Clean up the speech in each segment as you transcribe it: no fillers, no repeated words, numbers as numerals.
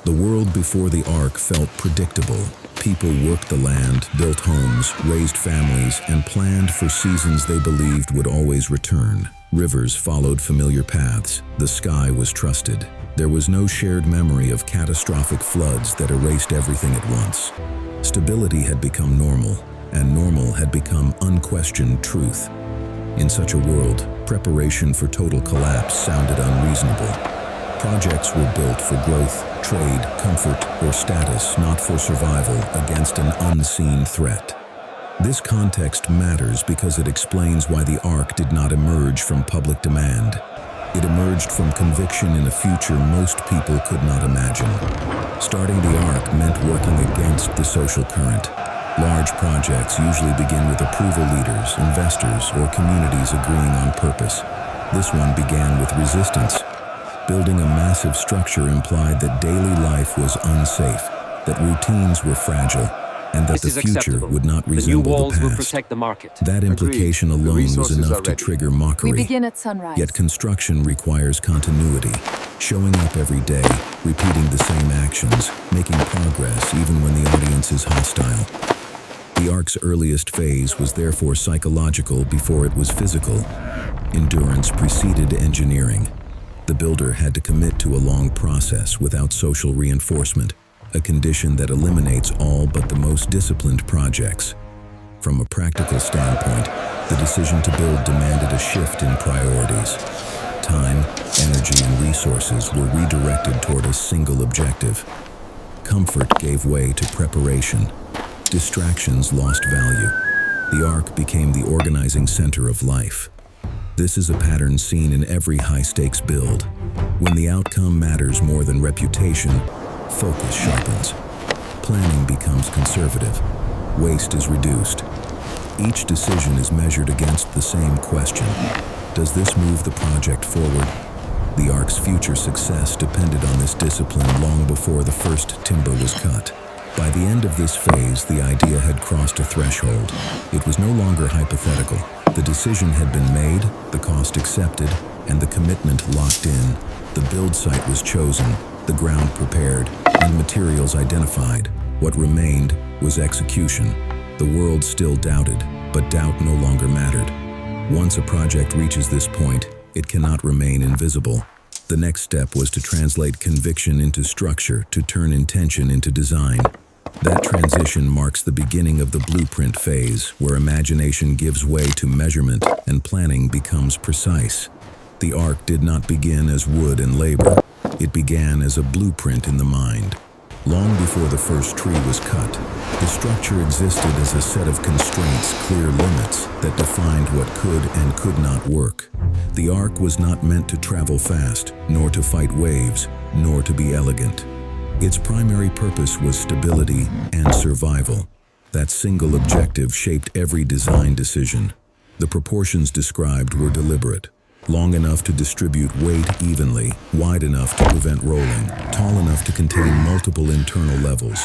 The world before the Ark felt predictable. People worked the land, built homes, raised families, and planned for seasons they believed would always return. Rivers followed familiar paths. The sky was trusted. There was no shared memory of catastrophic floods that erased everything at once. Stability had become normal, and normal had become unquestioned truth. In such a world, preparation for total collapse sounded unreasonable. Projects were built for growth, trade, comfort, or status, not for survival against an unseen threat. This context matters because it explains why the Ark did not emerge from public demand. It emerged from conviction in a future most people could not imagine. Starting the Ark meant working against the social current. Large projects usually begin with approval leaders, investors, or communities agreeing on purpose. This one began with resistance. Building a massive structure implied that daily life was unsafe, that routines were fragile, and that the future would not resemble the past. Will protect the market. That implication alone was enough to trigger mockery. We begin at sunrise. Yet construction requires continuity, showing up every day, repeating the same actions, making progress even when the audience is hostile. The Ark's earliest phase was therefore psychological before it was physical. Endurance preceded engineering. The builder had to commit to a long process without social reinforcement, a condition that eliminates all but the most disciplined projects. From a practical standpoint, the decision to build demanded a shift in priorities. Time, energy, and resources were redirected toward a single objective. Comfort gave way to preparation. Distractions lost value. The Ark became the organizing center of life. This is a pattern seen in every high-stakes build. When the outcome matters more than reputation, focus sharpens. Planning becomes conservative. Waste is reduced. Each decision is measured against the same question. Does this move the project forward? The Ark's future success depended on this discipline long before the first timber was cut. By the end of this phase, the idea had crossed a threshold. It was no longer hypothetical. The decision had been made, the cost accepted, and the commitment locked in. The build site was chosen, the ground prepared, and materials identified. What remained was execution. The world still doubted, but doubt no longer mattered. Once a project reaches this point, it cannot remain invisible. The next step was to translate conviction into structure, to turn intention into design. That transition marks the beginning of the blueprint phase, where imagination gives way to measurement and planning becomes precise. The Ark did not begin as wood and labor. It began as a blueprint in the mind. Long before the first tree was cut, the structure existed as a set of constraints, clear limits, that defined what could and could not work. The Ark was not meant to travel fast, nor to fight waves, nor to be elegant. Its primary purpose was stability and survival. That single objective shaped every design decision. The proportions described were deliberate. Long enough to distribute weight evenly, wide enough to prevent rolling, tall enough to contain multiple internal levels.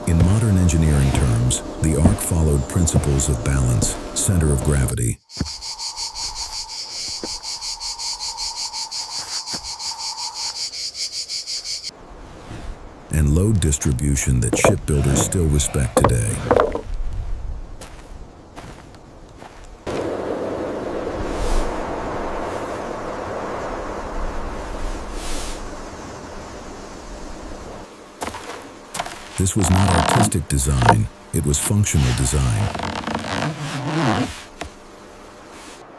In modern engineering terms, the Ark followed principles of balance, center of gravity, and load distribution that shipbuilders still respect today. This was not artistic design, it was functional design.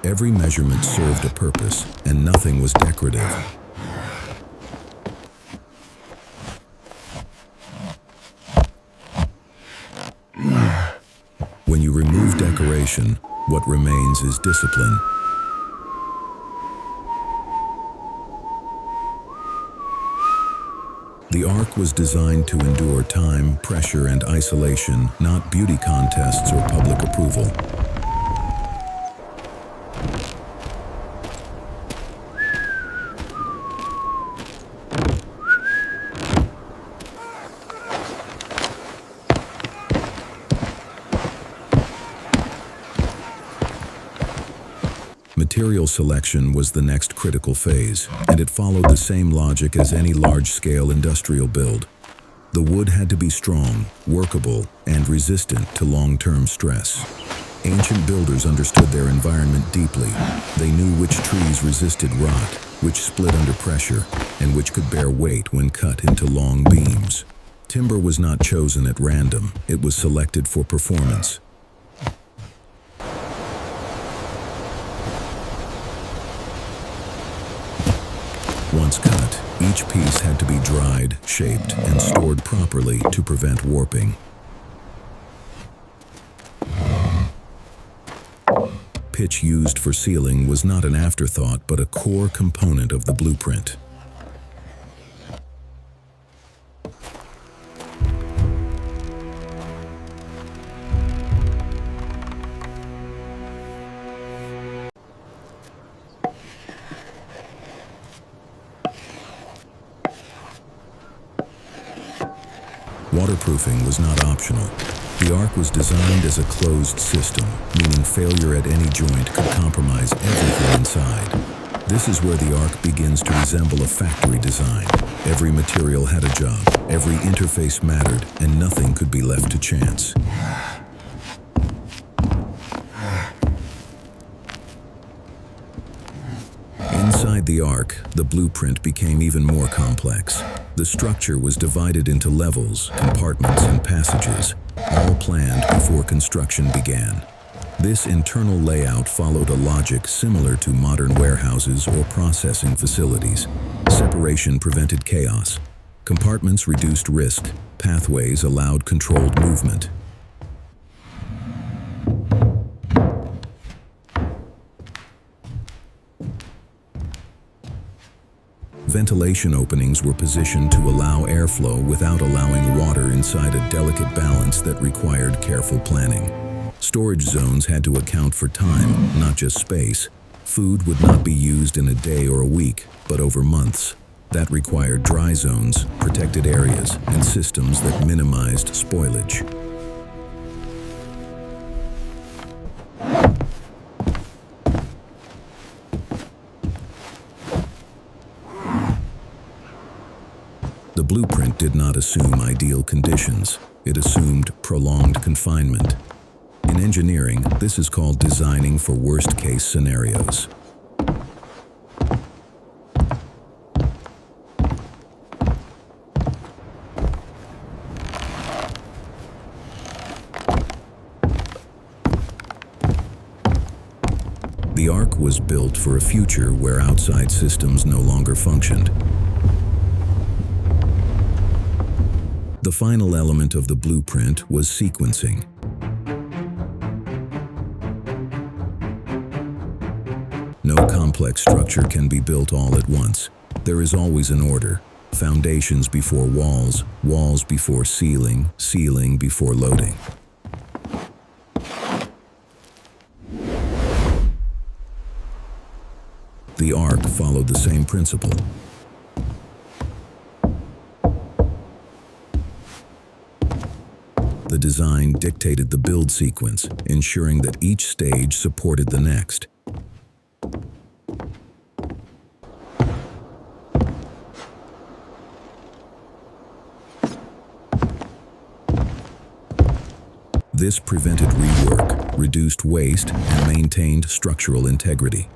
Every measurement served a purpose, and nothing was decorative. When you remove decoration, what remains is discipline. The Ark was designed to endure time, pressure, and isolation, not beauty contests or public approval. Material selection was the next critical phase, and it followed the same logic as any large-scale industrial build. The wood had to be strong, workable, and resistant to long-term stress. Ancient builders understood their environment deeply. They knew which trees resisted rot, which split under pressure, and which could bear weight when cut into long beams. Timber was not chosen at random, it was selected for performance. Once cut, each piece had to be dried, shaped, and stored properly to prevent warping. Pitch used for sealing was not an afterthought but a core component of the blueprint. Waterproofing was not optional. The ark was designed as a closed system, meaning failure at any joint could compromise everything inside. This is where the ark begins to resemble a factory design. Every material had a job, every interface mattered, and nothing could be left to chance. Inside the ark, the blueprint became even more complex. The structure was divided into levels, compartments, and passages, all planned before construction began. This internal layout followed a logic similar to modern warehouses or processing facilities. Separation prevented chaos. Compartments reduced risk. Pathways allowed controlled movement. Ventilation openings were positioned to allow airflow without allowing water inside a delicate balance that required careful planning. Storage zones had to account for time, not just space. Food would not be used in a day or a week, but over months. That required dry zones, protected areas, and systems that minimized spoilage. The blueprint did not assume ideal conditions. It assumed prolonged confinement. In engineering, this is called designing for worst-case scenarios. The ark was built for a future where outside systems no longer functioned. The final element of the blueprint was sequencing. No complex structure can be built all at once. There is always an order. Foundations before walls, walls before ceiling, ceiling before loading. The ark followed the same principle. The design dictated the build sequence, ensuring that each stage supported the next. This prevented rework, reduced waste, and maintained structural integrity.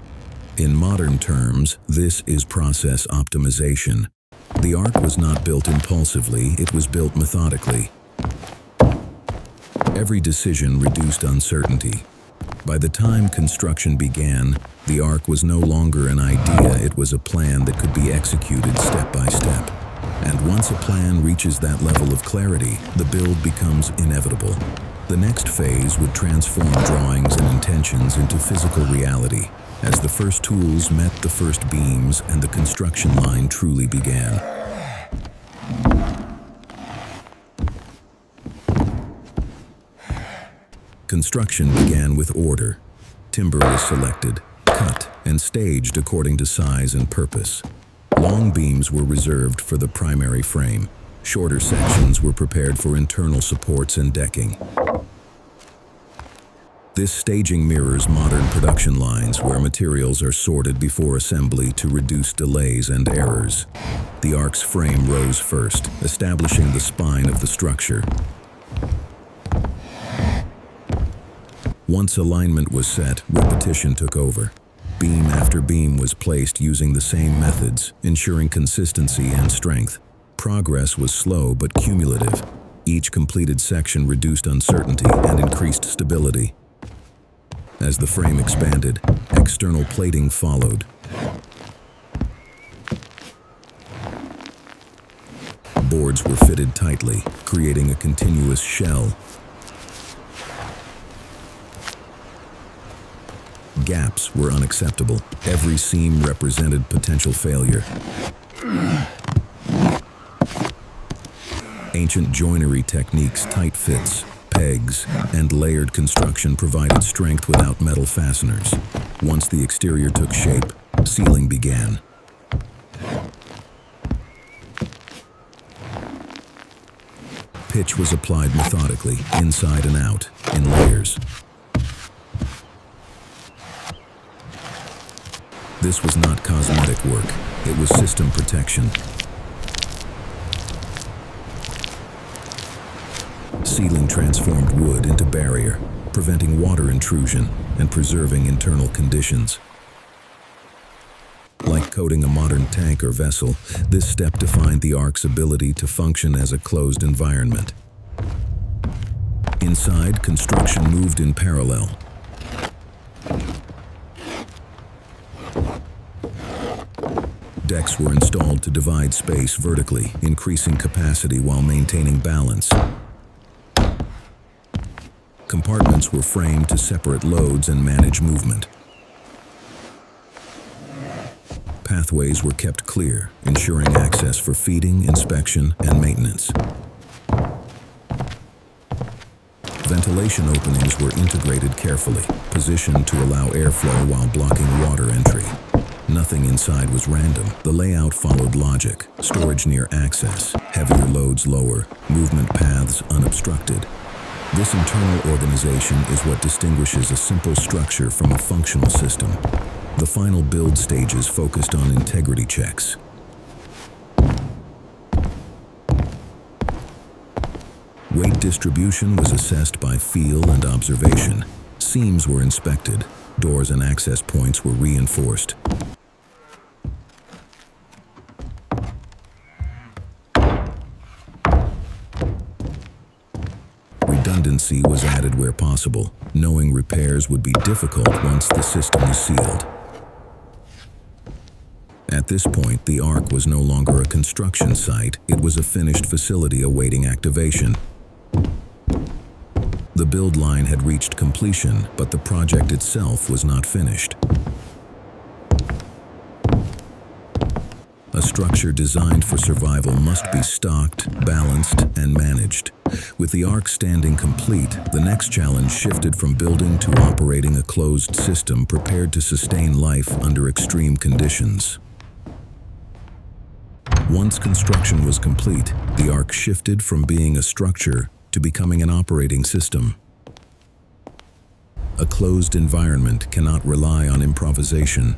In modern terms, this is process optimization. The ark was not built impulsively, it was built methodically. Every decision reduced uncertainty. By the time construction began, the ark was no longer an idea, it was a plan that could be executed step by step. And once a plan reaches that level of clarity, the build becomes inevitable. The next phase would transform drawings and intentions into physical reality, as the first tools met the first beams and the construction line truly began. Construction began with order. Timber was selected, cut, and staged according to size and purpose. Long beams were reserved for the primary frame. Shorter sections were prepared for internal supports and decking. This staging mirrors modern production lines where materials are sorted before assembly to reduce delays and errors. The Ark's frame rose first, establishing the spine of the structure. Once alignment was set, repetition took over. Beam after beam was placed using the same methods, ensuring consistency and strength. Progress was slow but cumulative. Each completed section reduced uncertainty and increased stability. As the frame expanded, external plating followed. Boards were fitted tightly, creating a continuous shell. Gaps were unacceptable. Every seam represented potential failure. Ancient joinery techniques, tight fits, pegs, and layered construction provided strength without metal fasteners. Once the exterior took shape, sealing began. Pitch was applied methodically, inside and out, in layers. This was not cosmetic work, it was system protection. Sealing transformed wood into barrier, preventing water intrusion and preserving internal conditions. Like coating a modern tank or vessel, this step defined the Ark's ability to function as a closed environment. Inside, construction moved in parallel. Decks were installed to divide space vertically, increasing capacity while maintaining balance. Compartments were framed to separate loads and manage movement. Pathways were kept clear, ensuring access for feeding, inspection, and maintenance. Ventilation openings were integrated carefully, positioned to allow airflow while blocking water entry. Nothing inside was random. The layout followed logic: storage near access, heavier loads lower, movement paths unobstructed. This internal organization is what distinguishes a simple structure from a functional system. The final build stages focused on integrity checks. Weight distribution was assessed by feel and observation. Seams were inspected. Doors and access points were reinforced. Redundancy was added where possible, knowing repairs would be difficult once the system was sealed. At this point, the Ark was no longer a construction site, it was a finished facility awaiting activation. The build line had reached completion, but the project itself was not finished. A structure designed for survival must be stocked, balanced, and managed. With the Ark standing complete, the next challenge shifted from building to operating a closed system prepared to sustain life under extreme conditions. Once construction was complete, the Ark shifted from being a structure to becoming an operating system. A closed environment cannot rely on improvisation.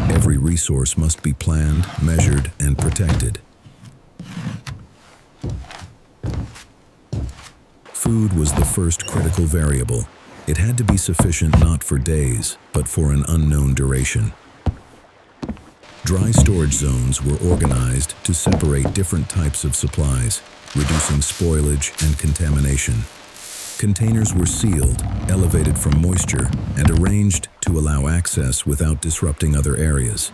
Every resource must be planned, measured, and protected. Food was the first critical variable. It had to be sufficient not for days, but for an unknown duration. Dry storage zones were organized to separate different types of supplies, reducing spoilage and contamination. Containers were sealed, elevated from moisture, and arranged to allow access without disrupting other areas.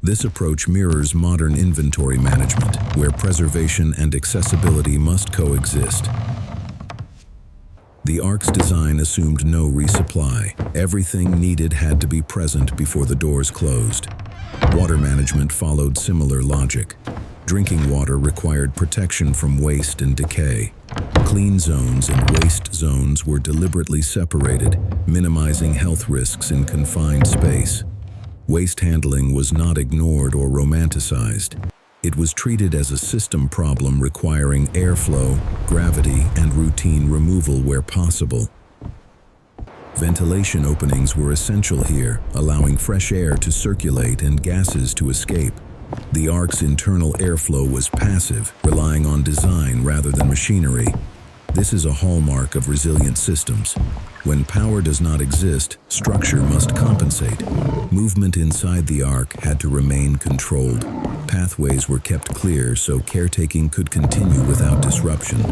This approach mirrors modern inventory management, where preservation and accessibility must coexist. The Ark's design assumed no resupply. Everything needed had to be present before the doors closed. Water management followed similar logic. Drinking water required protection from waste and decay. Clean zones and waste zones were deliberately separated, minimizing health risks in confined space. Waste handling was not ignored or romanticized. It was treated as a system problem requiring airflow, gravity, and routine removal where possible. Ventilation openings were essential here, allowing fresh air to circulate and gases to escape. The Ark's internal airflow was passive, relying on design rather than machinery. This is a hallmark of resilient systems. When power does not exist, structure must compensate. Movement inside the Ark had to remain controlled. Pathways were kept clear so caretaking could continue without disruption.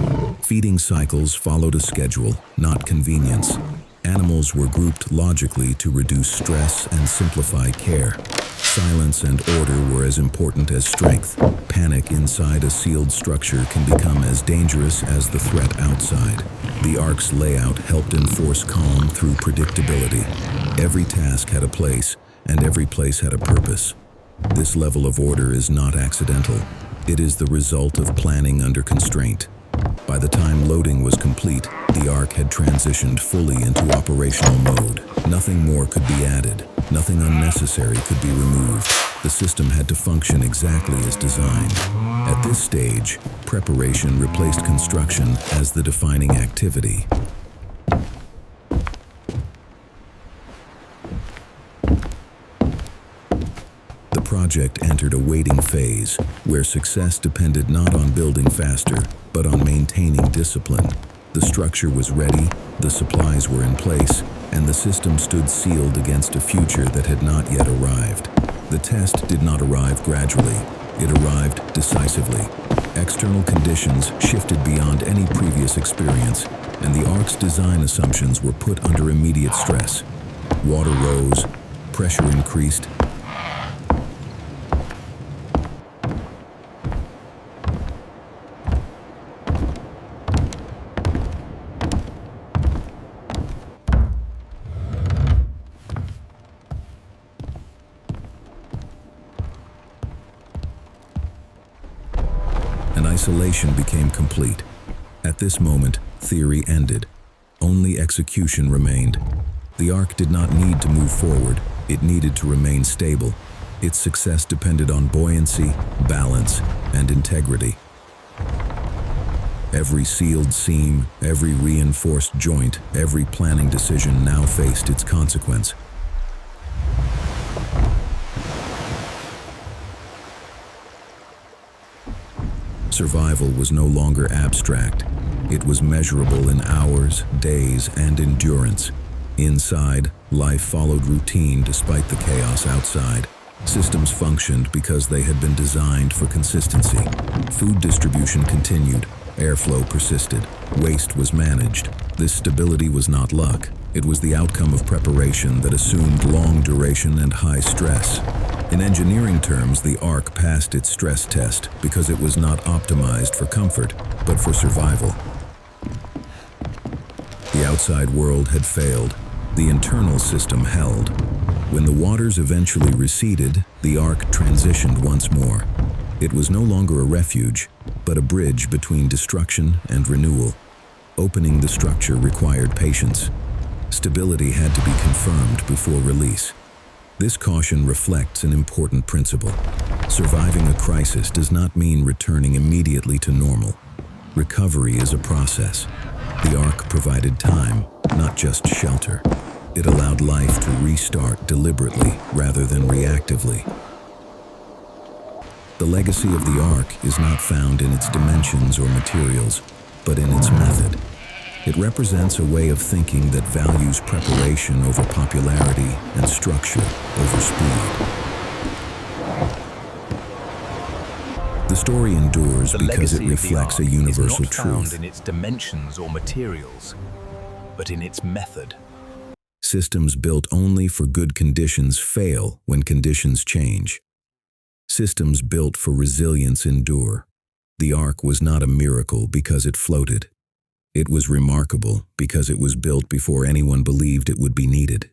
Feeding cycles followed a schedule, not convenience. Animals were grouped logically to reduce stress and simplify care. Silence and order were as important as strength. Panic inside a sealed structure can become as dangerous as the threat outside. The Ark's layout helped enforce calm through predictability. Every task had a place, and every place had a purpose. This level of order is not accidental. It is the result of planning under constraint. By the time loading was complete, the Ark had transitioned fully into operational mode. Nothing more could be added. Nothing unnecessary could be removed. The system had to function exactly as designed. At this stage, preparation replaced construction as the defining activity. The project entered a waiting phase, where success depended not on building faster, but on maintaining discipline. The structure was ready, the supplies were in place, and the system stood sealed against a future that had not yet arrived. The test did not arrive gradually. It arrived decisively. External conditions shifted beyond any previous experience, and the Ark's design assumptions were put under immediate stress. Water rose, pressure increased, and isolation became complete. At this moment, theory ended. Only execution remained. The Ark did not need to move forward. It needed to remain stable. Its success depended on buoyancy, balance, and integrity. Every sealed seam, every reinforced joint, every planning decision now faced its consequence. Survival was no longer abstract. It was measurable in hours, days, and endurance. Inside, life followed routine despite the chaos outside. Systems functioned because they had been designed for consistency. Food distribution continued. Airflow persisted. Waste was managed. This stability was not luck. It was the outcome of preparation that assumed long duration and high stress. In engineering terms, the Ark passed its stress test because it was not optimized for comfort, but for survival. The outside world had failed. The internal system held. When the waters eventually receded, the Ark transitioned once more. It was no longer a refuge, but a bridge between destruction and renewal. Opening the structure required patience. Stability had to be confirmed before release. This caution reflects an important principle. Surviving a crisis does not mean returning immediately to normal. Recovery is a process. The Ark provided time, not just shelter. It allowed life to restart deliberately rather than reactively. The legacy of the Ark is not found in its dimensions or materials, but in its method. It represents a way of thinking that values preparation over popularity and structure over speed. The story endures because it reflects a universal truth. Is not found in its dimensions or materials, but in its method. Systems built only for good conditions fail when conditions change. Systems built for resilience endure. The Ark was not a miracle because it floated. It was remarkable because it was built before anyone believed it would be needed.